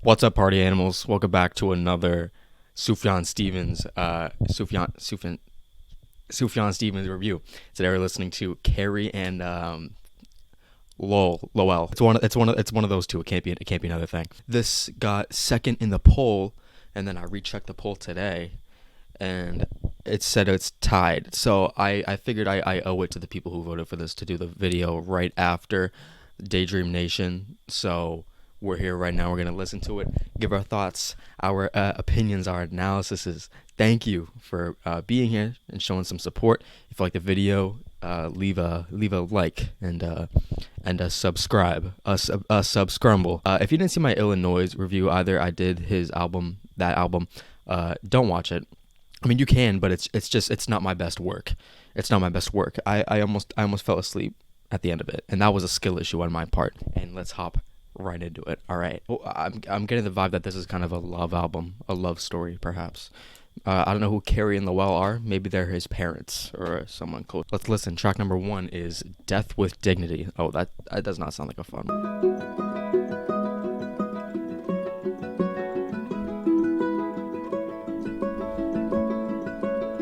What's up, party animals? Welcome back to another Sufjan Stevens, Sufjan Stevens review. Today we're listening to Carrie and Lowell. It's one of those two. It can't be another thing. This got second in the poll, and then I rechecked the poll today, and it said it's tied. So I figured I owe it to the people who voted for this to do the video right after Daydream Nation. So we're here right now. We're going to listen to it, give our thoughts, our opinions, our analyses. Thank you for being here and showing some support. If you like the video, leave a like and a subscribe, a subscrumble. If you didn't see my Illinois review either, I did that album. Don't watch it. I mean, you can, but it's not my best work. It's not my best work. I almost fell asleep at the end of it, and that was a skill issue on my part. And let's hop right into it. All right. Well, I'm getting the vibe that this is kind of a love album, a love story, perhaps. I don't know who Carrie and Lowell are. Maybe they're his parents or someone close. Let's listen. Track number 1 is "Death with Dignity." Oh, that does not sound like a fun one.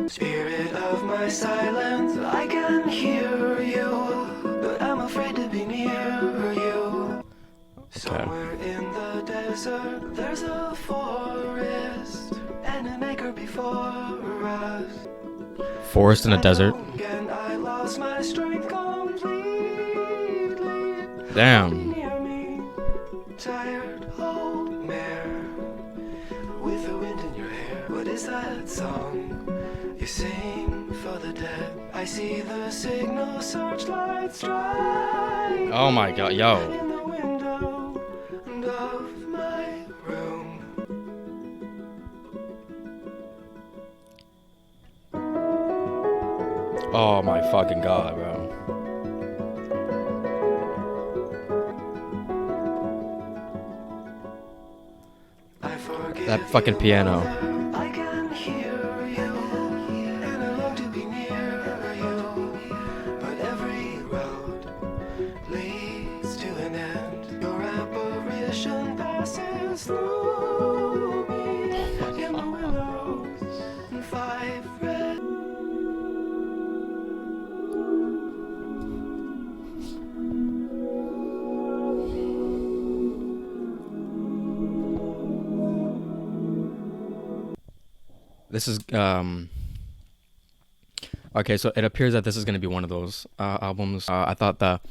Spirit of my silence, I can hear you, but I'm afraid to be near you. Somewhere in the desert, there's a forest, and an acre before us. Forest in a desert. And I lost my strength completely. Damn. Near me, tired old mare, with the wind in your hair. What is that song you sing for the dead? I see the signal searchlight strike. Oh my god, yo. In the window of my room. Oh my fucking god, bro. I forgive That fucking piano. I can hear you, and I long to be near you, but every road leads to an end. Your apparition passes through me in the willows and 5 red. This is okay, so it appears that this is going to be one of those albums. I thought the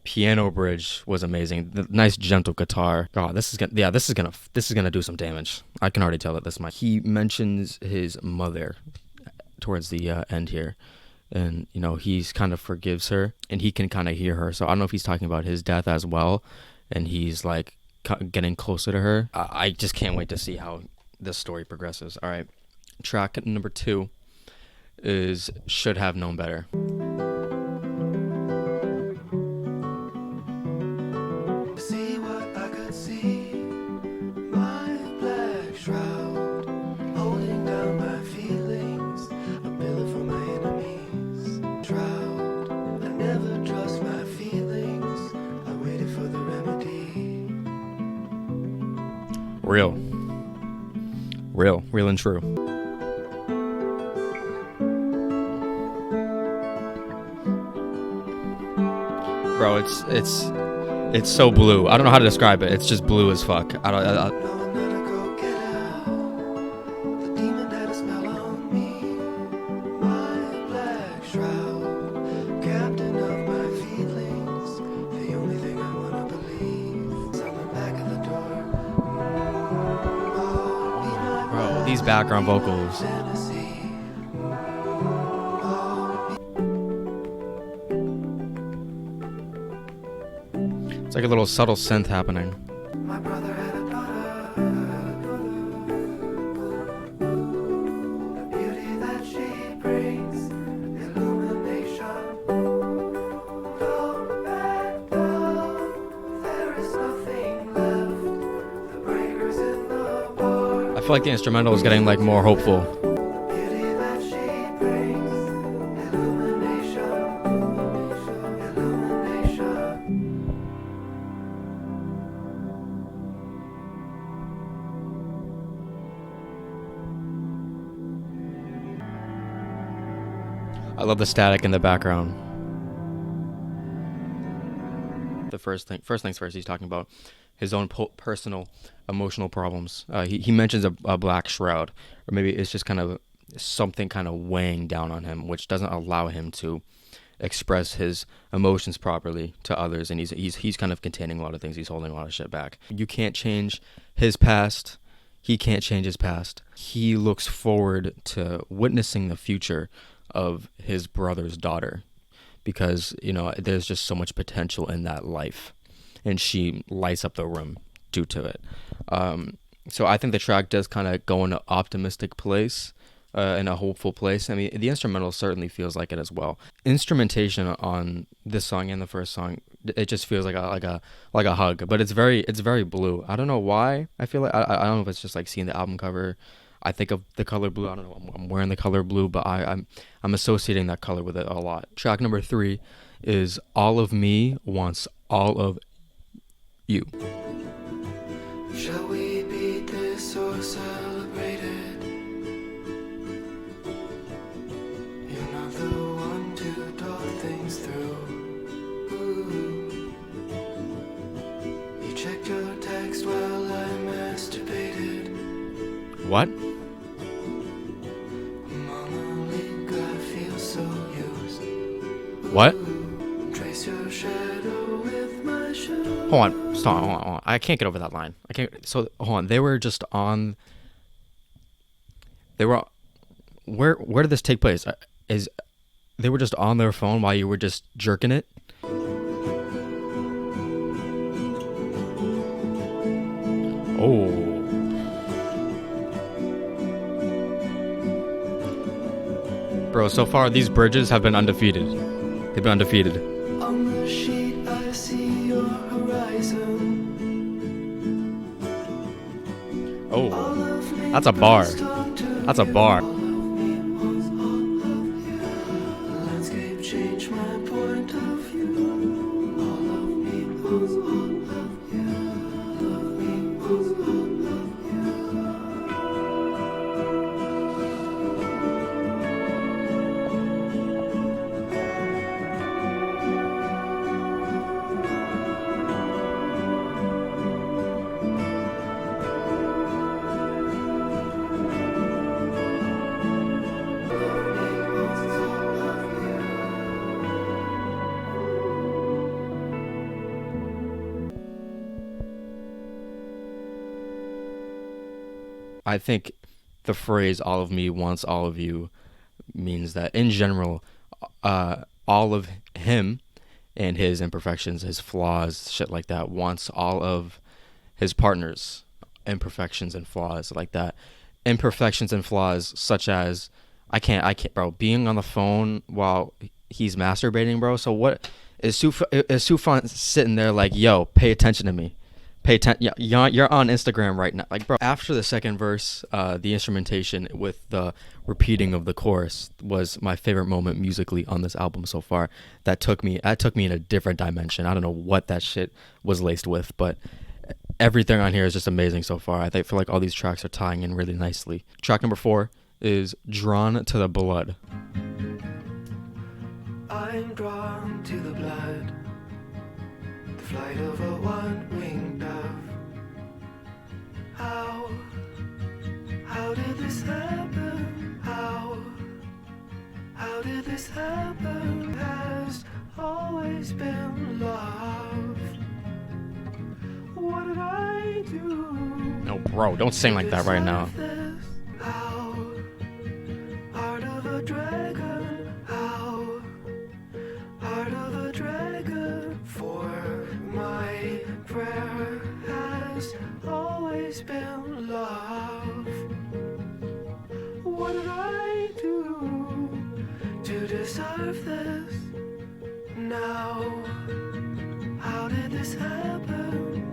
piano bridge was amazing. The nice gentle guitar. God, this is gonna do some damage. I can already tell that this might. He mentions his mother towards the end here, and he's kind of forgives her, and he can kind of hear her. So I don't know if he's talking about his death as well, and he's like getting closer to her. I just can't wait to see how this story progresses. All right. Track number 2 is "Should Have Known Better." See what I could see, my black shroud, holding down my feelings, a pillar for my enemies. Shroud, I never trust my feelings, I waited for the remedy. Real and true. Bro, it's so blue. I don't know how to describe it. It's just blue as fuck. No, I'm not a go-getter, the demon had a spell on me. My black shroud, captain of my feelings, the only thing I wanna believe is on the back of the door. Bro, these background vocals. It's like a little subtle synth happening. My brother had a daughter, the beauty that she brings, illumination. Go back down, there is nothing left. The breakers in the bar. I feel like the instrumental is getting like more hopeful. Beauty that she brings, illumination. I love the static in the background. The first things first, he's talking about his own personal emotional problems. He mentions a black shroud, or maybe it's just kind of something kind of weighing down on him, which doesn't allow him to express his emotions properly to others, and he's kind of containing a lot of things. He's holding a lot of shit back. You can't change his past. He can't change his past. He looks forward to witnessing the future of his brother's daughter, because there's just so much potential in that life, and she lights up the room due to it. So I think the track does kind of go in an optimistic place, in a hopeful place. I mean, the instrumental certainly feels like it as well. Instrumentation on this song and the first song, it just feels like a hug, but it's very blue. I don't know why. I feel like I don't know if it's just like seeing the album cover. I think of the color blue. I don't know. I'm wearing the color blue, but I'm associating that color with it a lot. Track number 3 is All of Me Wants All of You. Shall we beat this or celebrate it? You're not the one to talk things through. Ooh. You checked your text while I masturbated. What? What? Trace your shadow with my shadow. Hold on. Stop. Hold on. I can't get over that line. I can't. So hold on. They were just on. They were. Where did this take place? They were just on their phone while you were just jerking it? Oh. Bro, so far these bridges have been undefeated. They've been undefeated. On the sheet I see your horizon. Oh, that's a bar. That's a bar. Landscape change my point of view. All of me wants all of you. All of me wants all of you. I think the phrase "all of me wants all of you" means that in general, all of him and his imperfections, his flaws, shit like that, wants all of his partner's imperfections and flaws like that. Imperfections and flaws such as I can't, bro. Being on the phone while he's masturbating, bro. So what is Sufjan sitting there like, yo, pay attention to me. Pay attention. You're on Instagram right now. Like, bro, after the second verse, the instrumentation with the repeating of the chorus was my favorite moment musically on this album so far. That took me in a different dimension. I don't know what that shit was laced with, but everything on here is just amazing so far. I feel like all these tracks are tying in really nicely. Track number 4 is Drawn to the Blood. I'm drawn to the blood, the flight of a one-winged dove. How did this happen? How did this happen? Has always been love. What did I do? No, bro, don't sing like that right now. How? Heart of a dragon. How? Heart of a dragon. For my prayer has always been love. What did I do to deserve this? Now, how did this happen?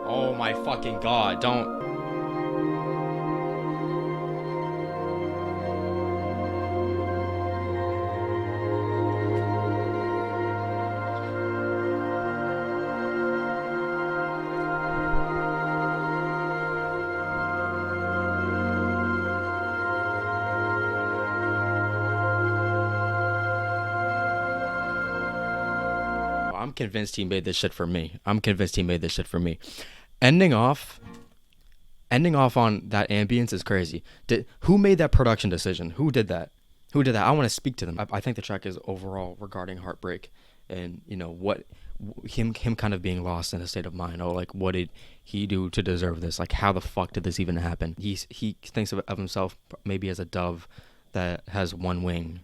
Oh my fucking god, don't. convinced he made this shit for me. Ending off on that ambience is crazy. Who made that production decision? Who did that? I want to speak to them. I think the track is overall regarding heartbreak, and what him kind of being lost in a state of mind. Oh, like, what did he do to deserve this? Like, how the fuck did this even happen? He thinks of himself maybe as a dove that has one wing,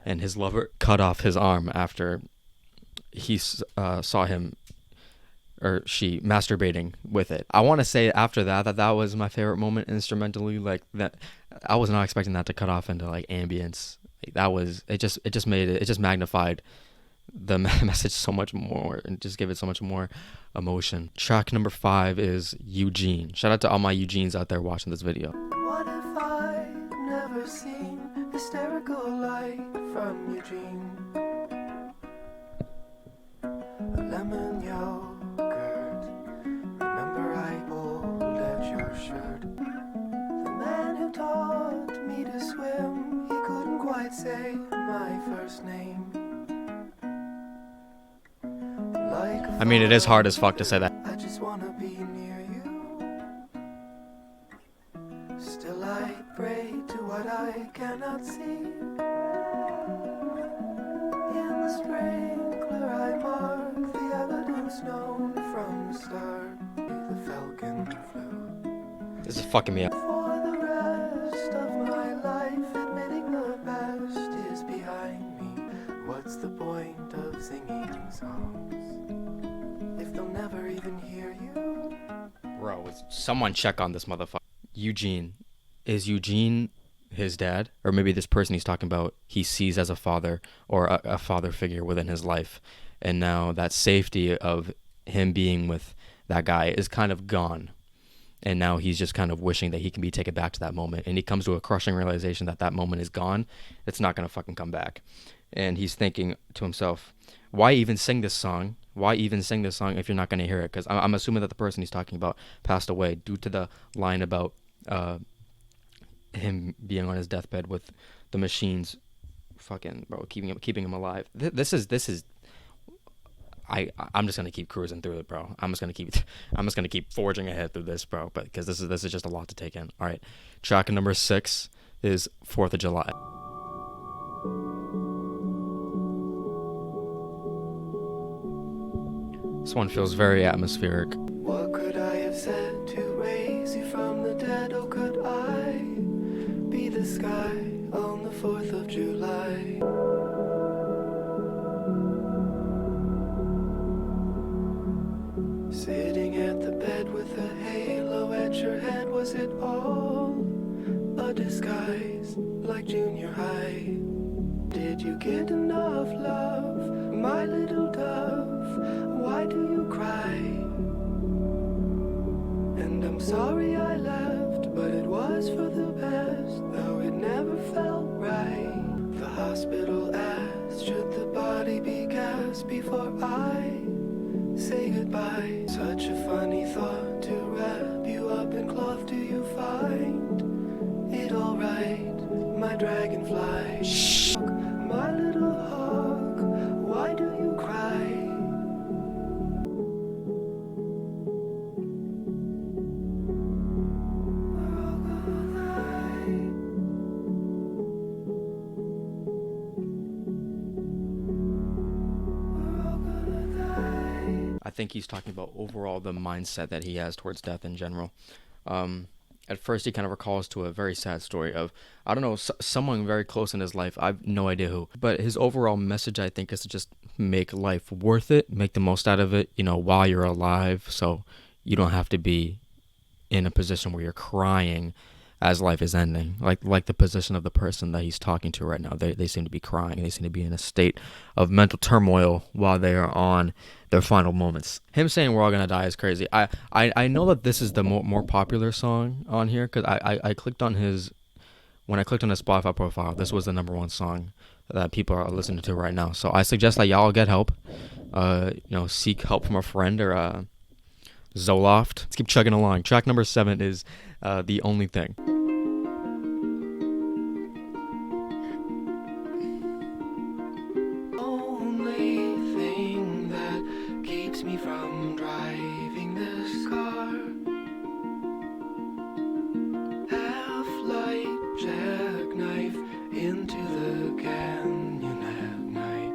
and his lover cut off his arm after he saw him or she masturbating with it. I want to say after that was my favorite moment instrumentally. Like, that, I was not expecting that to cut off into like ambience. Like, that was, it just magnified the message so much more and just give it so much more emotion. Track number 5 is Eugene. Shout out to all my Eugenes out there watching this video. What if I'd never seen hysterical light from Eugene? A lemon yogurt. Remember I pulled at your shirt. The man who taught me to swim, he couldn't quite say my first name. I mean, it is hard as fuck to say that. I just wanna be near you. Still I pray to what I cannot see. In the sprinkler I mark the evidence known from the start. The falcon flew. This is fucking me up. For the rest of my life, admitting the best is behind me. What's the point of singing songs if they'll never even hear you? Bro, someone check on this motherfucker. Eugene. Is Eugene his dad? Or maybe this person he's talking about he sees as a father or a father figure within his life. And now that safety of him being with that guy is kind of gone. And now he's just kind of wishing that he can be taken back to that moment. And he comes to a crushing realization that that moment is gone. It's not going to fucking come back. And he's thinking to himself, why even sing this song? Why even sing this song if you're not going to hear it? Because I'm assuming that the person he's talking about passed away due to the line about him being on his deathbed with the machines, fucking, bro, keeping him alive. This is. I'm just gonna keep cruising through it, bro. I'm just gonna keep forging ahead through this, bro. But because this is just a lot to take in. All right, track number 6 is 4th of July. This one feels very atmospheric. What could I have said to raise you from the dead? Oh, could I be the sky on the 4th of July? Sitting at the bed with a halo at your head, was it all a disguise like junior high? Did you get enough love, my little dove? Why do you cry? And I'm sorry I left, but it was for the best, though it never felt right. The hospital asked, should the body be cast before I say goodbye? Such a funny thought to wrap you up in cloth. Do you find it alright, my dragonfly? My little hawk, why do you cry? We're all gonna die. We're all gonna die. I think he's talking about overall the mindset that he has towards death in general. At first, he kind of recalls to a very sad story of, I don't know, someone very close in his life. I have no idea who. But his overall message, I think, is to just make life worth it, make the most out of it, while you're alive. So you don't have to be in a position where you're crying as life is ending. Like the position of the person that he's talking to right now. They seem to be crying. They seem to be in a state of mental turmoil while they are on their final moments. Him saying we're all gonna die is crazy. I know that this is the more popular song on here because I clicked on his, when I clicked on his Spotify profile, this was the number 1 song that people are listening to right now. So I suggest that y'all get help. Seek help from a friend or Zoloft. Let's keep chugging along. Track number 7 is The Only Thing. Only thing I'm driving this car. Half-light jackknife into the canyon at night.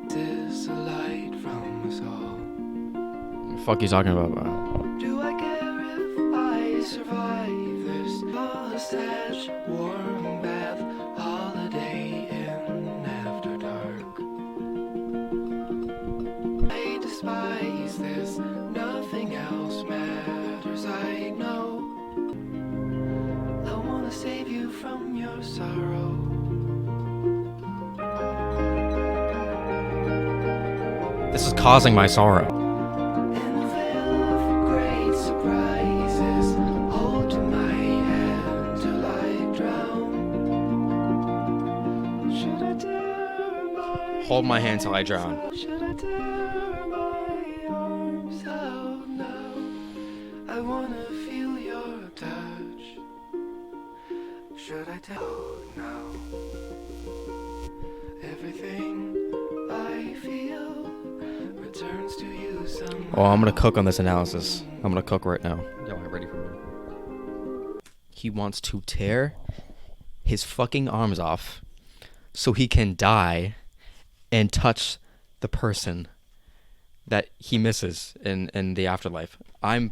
This a light from us all. What the fuck are you talking about, bro? Do I care if I survive this mustache warm bath holiday in after dark? I despise this, nothing else matters, I know. I wanna save you from your sorrow. This is causing my sorrow. In a veil of great surprises, hold to my hand till I drown. Should I tear my Hold my hand till I drown. Should I tear my arms out now? I wanna feel your touch. Should I tell now? Everything I feel returns to you somehow. Oh, I'm gonna cook on this analysis. I'm gonna cook right now. Yo, I'm ready for me. He wants to tear his fucking arms off so he can die and touch the person that he misses in the afterlife. He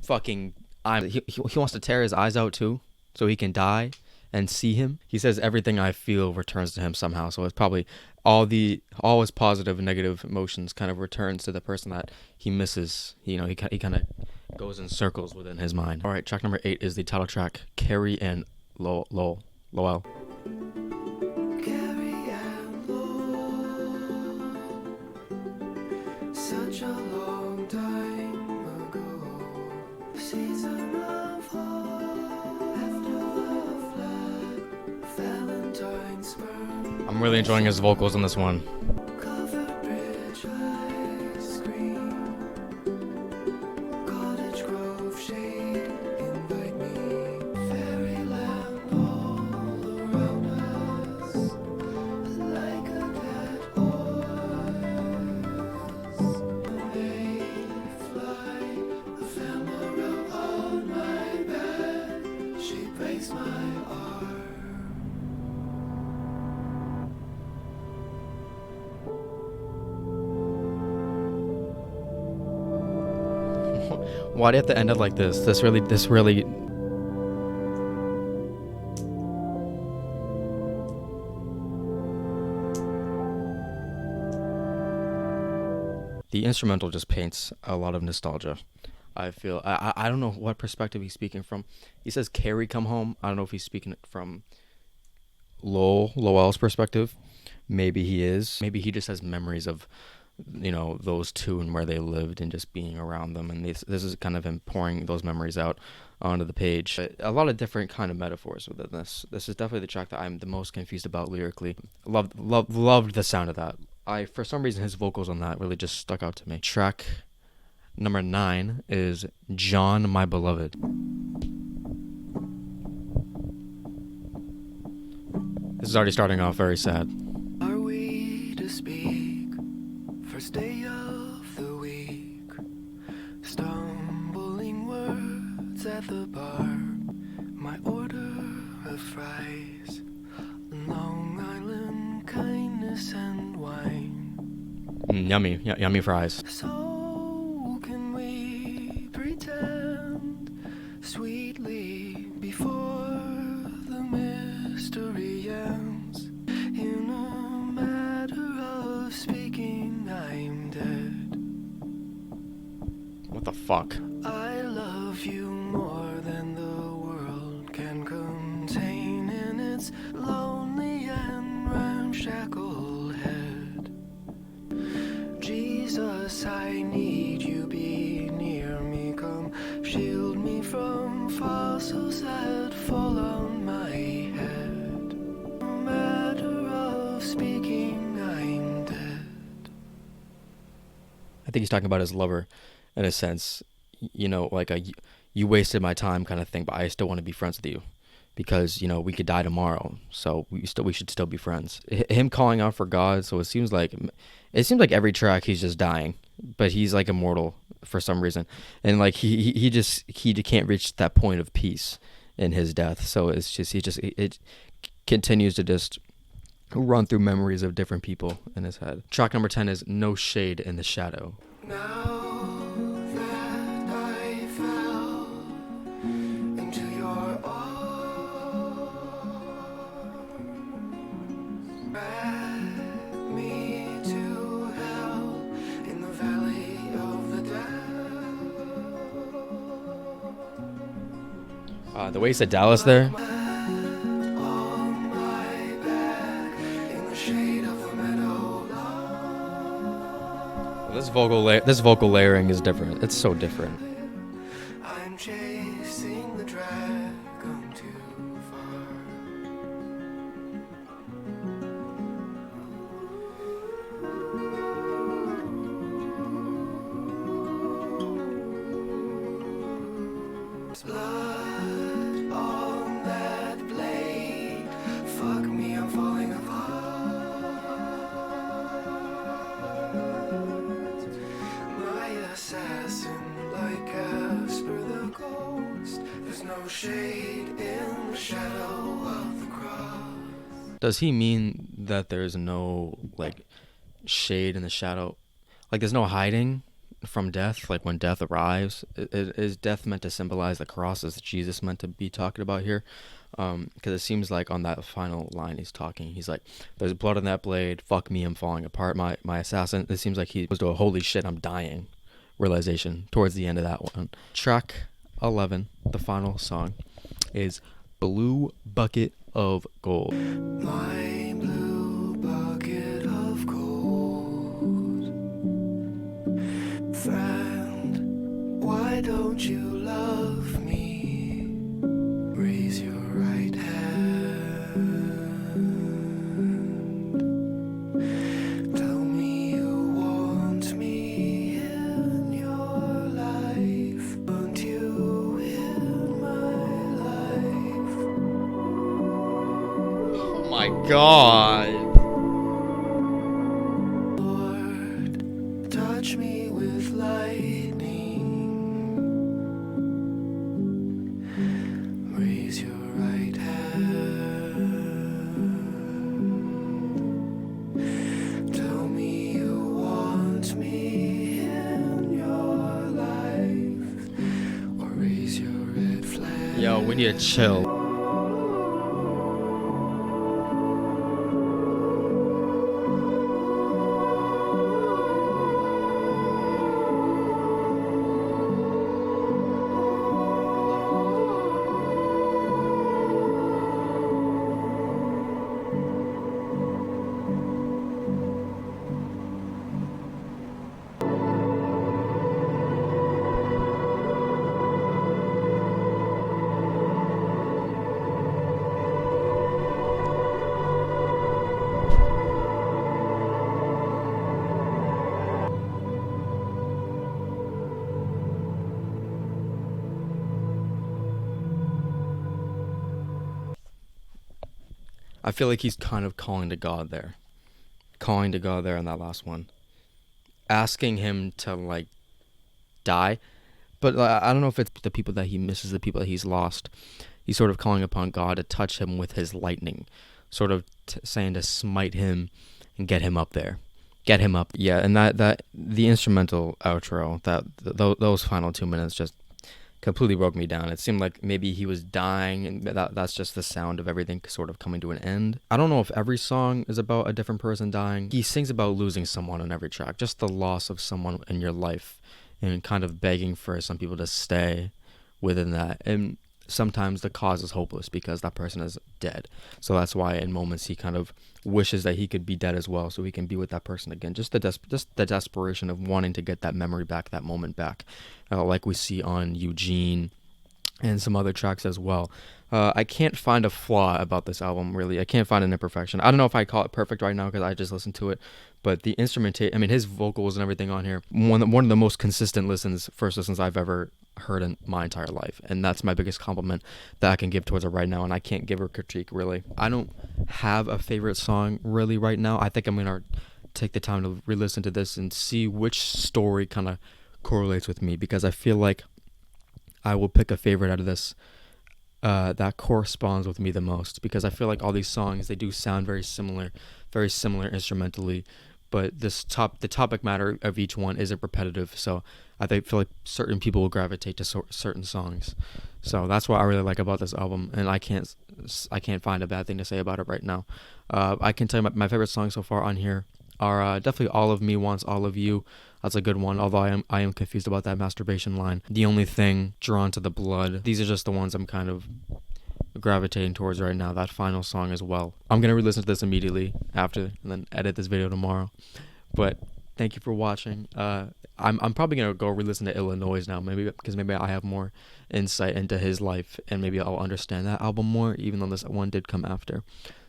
wants to tear his eyes out too so he can die and see him. He says everything I feel returns to him somehow, so it's probably all his positive and negative emotions kind of returns to the person that he misses. You know, he kind of goes in circles within his mind. All right, track number 8 is the title track, Carrie and Lowell. Carrie and Lowell, such a long time ago. Season of fall after the flood, Valentine's sperm. I'm really enjoying his vocals on this one. Covered bridge ice cream, cottage grove shade, invite me, fairyland all around us, like a dead horse. They fly ephemeral on my bed, she breaks my arm. Why do you have to end it like this? This really. The instrumental just paints a lot of nostalgia. I feel. I don't know what perspective he's speaking from. He says Carrie come home. I don't know if he's speaking from Lowell's perspective. Maybe he is. Maybe he just has memories of, you know, those two and where they lived and just being around them, and this is kind of him pouring those memories out onto the page. A lot of different kind of metaphors within this. This is definitely the track that I'm the most confused about lyrically. Loved the sound of that. For some reason his vocals on that really just stuck out to me. Track number 9 is John My Beloved. This is already starting off very sad. Are we to speak? First day of the week, stumbling words at the bar, my order of fries, Long Island kindness and wine. Yummy fries. So can we pretend sweetly before the mystery ends? In a matter of speaking, I'm dead. What the fuck? I love you more than the world can contain in its lonely and ramshackle head. Jesus, I need you, be near me, come shield me from fossils that fall on my head. No matter of speaking, I'm dead. I think he's talking about his lover, in a sense, you know, like you wasted my time kind of thing, but I still want to be friends with you because, you know, we could die tomorrow, so we should still be friends. Him calling out for God, so it seems like every track he's just dying, but he's like immortal for some reason, and like he can't reach that point of peace in his death. So it's just it continues to just run through memories of different people in his head. Track number 10 is No Shade in the Shadow. Now that I fell into your arms, drag me to hell in the valley of the dead. The way he said Dallas there. On my back in the shade of the meadow lawn. This vocal layering is different. It's so different. I'm chasing the dragon too far. Blood on that blade. Fuck me, I'm falling apart. My assassin, like Casper the Ghost. There's no shade in the shadow of the cross. Does he mean that there's no like shade in the shadow? Like there's no hiding from death, like when death arrives? Is death meant to symbolize the cross? Is Jesus meant to be talking about here? Because it seems like on that final line he's talking, he's like, there's blood on that blade, fuck me, I'm falling apart, my assassin. It seems like he was to a holy shit, I'm dying realization towards the end of that one. Track 11, the final song, is Blue Bucket of Gold. My blue bucket of gold. Friend, why don't you love me? Raise your right hand. Tell me you want me in your life. Want you in my life. Oh my god. Lord, touch me with lightning. Raise your right hand. Tell me you want me in your life. Or raise your red flag. Yo, we need to chill. I feel like he's kind of calling to God there in that last one, asking him to like die, but I don't know if it's the people that he misses, the people that he's lost. He's sort of calling upon God to touch him with his lightning, sort of saying to smite him and get him up there, get him up. Yeah, and that the instrumental outro, those final 2 minutes just completely broke me down. It seemed like maybe he was dying, and that's just the sound of everything sort of coming to an end. I don't know if every song is about a different person dying. He sings about losing someone on every track, just the loss of someone in your life, and kind of begging for some people to stay within that. And sometimes the cause is hopeless because that person is dead. So that's why in moments he kind of wishes that he could be dead as well, so he can be with that person again. Just the desperation of wanting to get that memory back, that moment back, like we see on Eugene and some other tracks as well. I can't find a flaw about this album, really. I can't find an imperfection. I don't know if I call it perfect right now because I just listened to it, but the instrumentation, I mean, his vocals and everything on here, one of the most consistent first listens I've ever heard in my entire life, and that's my biggest compliment that I can give towards it right now, and I can't give her critique, really. I don't have a favorite song, really, right now. I think I'm going to take the time to re-listen to this and see which story kind of correlates with me, because I feel like I will pick a favorite out of this that corresponds with me the most, because I feel like all these songs, they do sound very similar instrumentally, but the topic matter of each one isn't repetitive. So feel like certain people will gravitate to certain songs. So that's what I really like about this album, and I can't find a bad thing to say about it right now. I can tell you my favorite songs so far on here are definitely All of Me Wants All of You. That's a good one, although I am confused about that masturbation line. The Only Thing, Drawn to the Blood. These are just the ones I'm kind of gravitating towards right now. That final song as well. I'm gonna re-listen to this immediately after, and then edit this video tomorrow. But thank you for watching. I'm probably gonna go re-listen to Illinois now, because maybe I have more insight into his life, and maybe I'll understand that album more, even though this one did come after.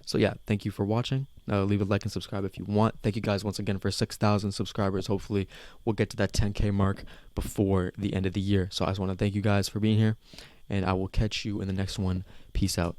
So yeah, thank you for watching. Leave a like and subscribe if you want. Thank you guys once again for 6,000 subscribers. Hopefully we'll get to that 10K mark before the end of the year. So I just want to thank you guys for being here, and I will catch you in the next one. Peace out.